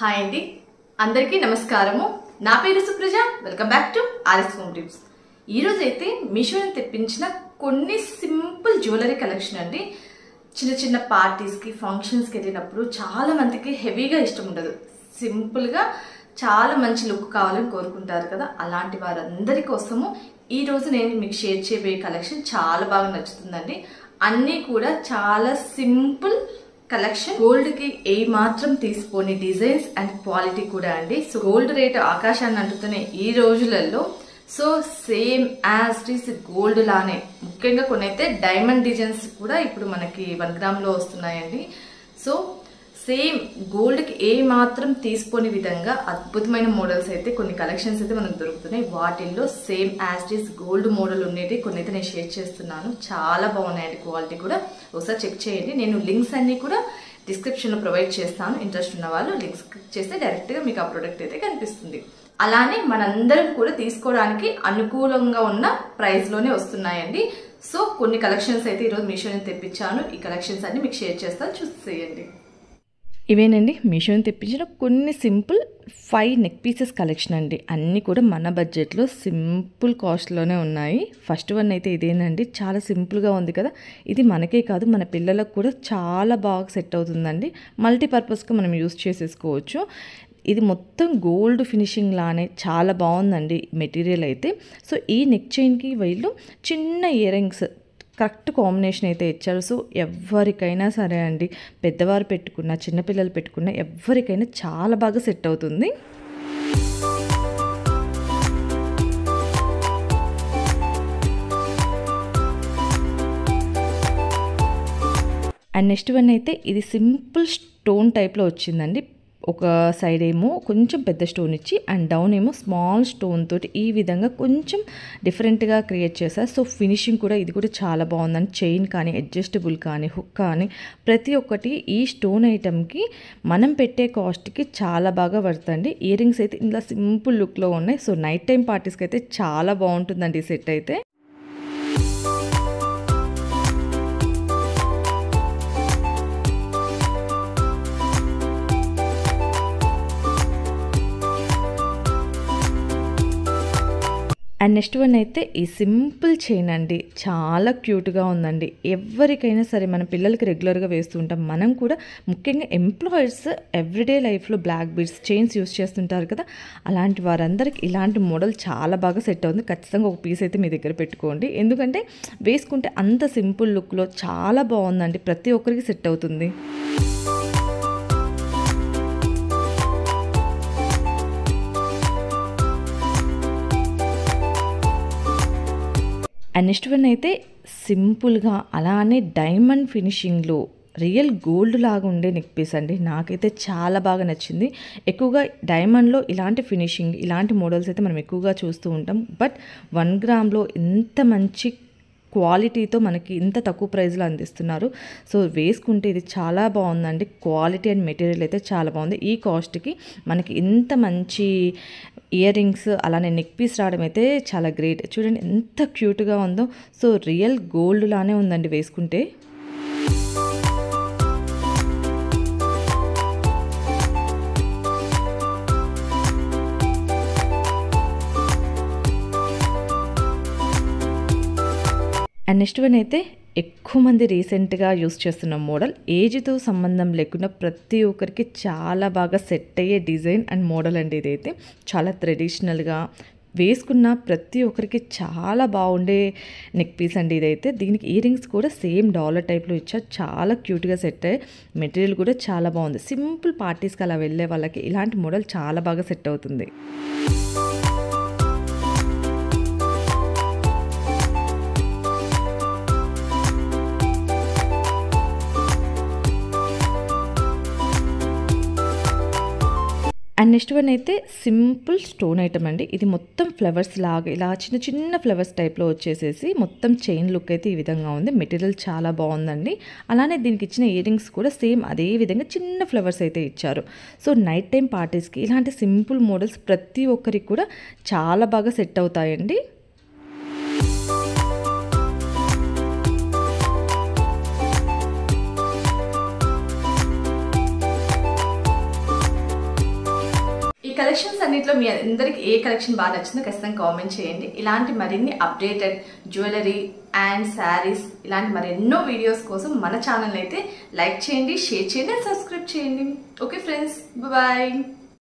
Hi అండి, అందరికీ నమస్కారము. నా పేరు Supraja. Welcome back to RS home tips. ఈరోజు అయితే మీషో తెప్పించిన కొన్ని సింపుల్ జ్యువెలరీ కలెక్షన్ అండి. చిన్న చిన్న పార్టీస్కి, ఫంక్షన్స్కి వెళ్ళినప్పుడు చాలా మందికి హెవీగా ఇష్టం ఉండదు. సింపుల్గా చాలా మంచి లుక్ కావాలని కోరుకుంటారు కదా. అలాంటి వారందరి కోసము ఈరోజు నేను మీకు షేర్ చేయబోయే కలెక్షన్ చాలా బాగా నచ్చుతుందండి. అన్నీ కూడా చాలా సింపుల్ కలెక్షన్. గోల్డ్ కి ఏ మాత్రం తీసుకోని డిజైన్స్ అండ్ క్వాలిటీ కూడా అండి. సో గోల్డ్ రేట్ ఆకాశాన్ని అంటుతున్నాయి ఈ రోజులలో. So same as it is gold లానే, ముఖ్యంగా కొన్ని అయితే డైమండ్ డిజైన్స్ కూడా ఇప్పుడు మనకి 1 గ్రామ్ లో వస్తున్నాయండి. సో సేమ్ గోల్డ్ కి ఏ మాత్రం తీసుకోని విధంగా అద్భుతమైన మోడల్స్ అయితే కొన్ని కలెక్షన్స్ అయితే మనకు దొరుకుతున్నాయి. వాటిల్లో same as it is gold model ఉండేవి కొన్ని అయితే నేను షేర్ చేస్తున్నాను. చాలా బాగున్నాయండి, క్వాలిటీ కూడా ఒకసారి చెక్ చేయండి. నేను లింక్స్ అన్ని కూడా డిస్క్రిప్షన్ లో ప్రొవైడ్ చేస్తాను. ఇంట్రెస్ట్ ఉన్న వాళ్ళు లింక్స్ క్లిక్ చేస్తే డైరెక్ట్ గా మీకు ఆ ప్రొడక్ట్ అయితే కనిపిస్తుంది. అలానే మనందరం కూడా తీసుకోవడానికి అనుకూలంగా ఉన్న ప్రైస్ లోనే వస్తున్నాయండి. సో కొన్ని కలెక్షన్స్ అయితే ఈరోజు మీషో తెప్పించాను. ఈ కలెక్షన్స్ అన్ని మీకు షేర్ చేస్తాను, చూసేయండి. ఇవేనండి మీషోని తెప్పించిన కొన్ని సింపుల్ 5 నెక్ పీసెస్ కలెక్షన్ అండి. అన్నీ కూడా మన బడ్జెట్లో సింపుల్ కాస్ట్లోనే ఉన్నాయి. ఫస్ట్ వన్ అయితే ఇదేనండి, చాలా సింపుల్గా ఉంది కదా. ఇది మనకే కాదు, మన పిల్లలకు కూడా చాలా బాగా సెట్ అవుతుందండి. మల్టీపర్పస్గా మనం యూస్ చేసేసుకోవచ్చు. ఇది మొత్తం గోల్డ్ ఫినిషింగ్ లానే చాలా బాగుందండి మెటీరియల్ అయితే. సో ఈ నెక్ చైన్కి వీళ్ళు చిన్న ఇయర్ రింగ్స్ కరెక్ట్ కాంబినేషన్ అయితే ఇచ్చారు. సో ఎవరికైనా సరే అండి, పెద్దవారు పెట్టుకున్న, చిన్నపిల్లలు పెట్టుకున్న ఎవరికైనా చాలా బాగా సెట్ అవుతుంది. అండ్ నెక్స్ట్ వన్ అయితే ఇది సింపుల్ స్టోన్ టైప్లో వచ్చిందండి. ఒక సైడ్ ఏమో కొంచెం పెద్ద స్టోన్ ఇచ్చి అండ్ డౌన్ ఏమో స్మాల్ స్టోన్ తోటి ఈ విధంగా కొంచెం డిఫరెంట్గా క్రియేట్ చేశారు. సో ఫినిషింగ్ కూడా ఇది కూడా చాలా బాగుందండి. చైన్ కానీ, అడ్జస్టబుల్ కానీ, హుక్ కానీ ప్రతి ఒక్కటి ఈ స్టోన్ ఐటమ్కి మనం పెట్టే కాస్ట్కి చాలా బాగా పడుతుంది. ఇయర్ రింగ్స్ అయితే ఇలా సింపుల్ లుక్లో ఉన్నాయి. సో నైట్ టైం పార్టీస్కి అయితే చాలా బాగుంటుందండి ఈ సెట్ అయితే. అండ్ నెక్స్ట్ వన్ అయితే ఈ సింపుల్ చైన్ అండి, చాలా క్యూట్గా ఉందండి. ఎవరికైనా సరే మన పిల్లలకి రెగ్యులర్గా వేస్తూ ఉంటాం. మనం కూడా ముఖ్యంగా ఎంప్లాయీస్ ఎవ్రీడే లైఫ్లో బ్లాక్ బీడ్స్ చైన్స్ యూస్ చేస్తుంటారు కదా. అలాంటి వారందరికీ ఇలాంటి మోడల్ చాలా బాగా సెట్ అవుతుంది. ఖచ్చితంగా ఒక పీస్ అయితే మీ దగ్గర పెట్టుకోండి. ఎందుకంటే వేసుకుంటే అంత సింపుల్ లుక్లో చాలా బాగుందండి, ప్రతి ఒక్కరికి సెట్ అవుతుంది. అండ్ నెక్స్ట్ వన్ అయితే సింపుల్గా అలానే డైమండ్ ఫినిషింగ్లో రియల్ గోల్డ్ లాగా ఉండే నెక్ పీస్ అండి. నాకైతే చాలా బాగా నచ్చింది. ఎక్కువగా డైమండ్లో ఇలాంటి ఫినిషింగ్, ఇలాంటి మోడల్స్ అయితే మనం ఎక్కువగా చూస్తూ ఉంటాం. బట్ 1 గ్రామ్లో ఇంత మంచి క్వాలిటీతో మనకి ఇంత తక్కువ ప్రైస్లో అందిస్తున్నారు. సో వేసుకుంటే ఇది చాలా బాగుందండి. క్వాలిటీ అండ్ మెటీరియల్ అయితే చాలా బాగుంది. ఈ కాస్ట్కి మనకి ఇంత మంచి ఇయర్ రింగ్స్ అలానే నెక్ పీస్ రావడం అయితే చాలా గ్రేట్. చూడండి ఎంత క్యూట్గా ఉందో. సో రియల్ గోల్డ్ లానే ఉందండి వేసుకుంటే. అండ్ నెక్స్ట్ వన్ అయితే ఎక్కువ మంది రీసెంట్గా యూస్ చేస్తున్న మోడల్, ఏజ్తో సంబంధం లేకుండా ప్రతి ఒక్కరికి చాలా బాగా సెట్ అయ్యే డిజైన్ అండ్ మోడల్ అండి. ఇదైతే చాలా ట్రెడిషనల్గా వేసుకున్న ప్రతి ఒక్కరికి చాలా బాగుండే నెక్ పీస్ అండి ఇదైతే. దీనికి ఇయర్ రింగ్స్ కూడా సేమ్ డాలర్ టైప్లో ఇచ్చారు. చాలా క్యూట్గా సెట్ అయ్యే మెటీరియల్ కూడా చాలా బాగుంది. సింపుల్ పార్టీస్కి అలా వెళ్ళే వాళ్ళకి ఇలాంటి మోడల్ చాలా బాగా సెట్ అవుతుంది. అండ్ నెక్స్ట్ వన్ అయితే సింపుల్ స్టోన్ ఐటమ్ అండి. ఇది మొత్తం ఫ్లవర్స్ లాగా ఇలా చిన్న చిన్న ఫ్లవర్స్ టైప్లో వచ్చేసేసి మొత్తం చైన్ లుక్ అయితే ఈ విధంగా ఉంది. మెటీరియల్ చాలా బాగుందండి. అలానే దీనికి ఇచ్చిన ఇయర్ రింగ్స్ కూడా సేమ్ అదే విధంగా చిన్న ఫ్లవర్స్ అయితే ఇచ్చారు. సో నైట్ టైం పార్టీస్కి ఇలాంటి సింపుల్ మోడల్స్ ప్రతి ఒక్కరికి కూడా చాలా బాగా సెట్ అవుతాయండి. కలెక్షన్స్ అన్నిట్లో మీ అందరికి ఏ కలెక్షన్ బాగా నచ్చిందో ఖచ్చితంగా కామెంట్ చేయండి. ఇలాంటి మరిన్ని అప్డేటెడ్ జ్యువెలరీ అండ్ శారీస్ ఇలాంటి మరెన్నో వీడియోస్ కోసం మన ఛానల్ అయితే లైక్ చేయండి, షేర్ చేయండి, సబ్స్క్రైబ్ చేయండి. Okay friends, bye.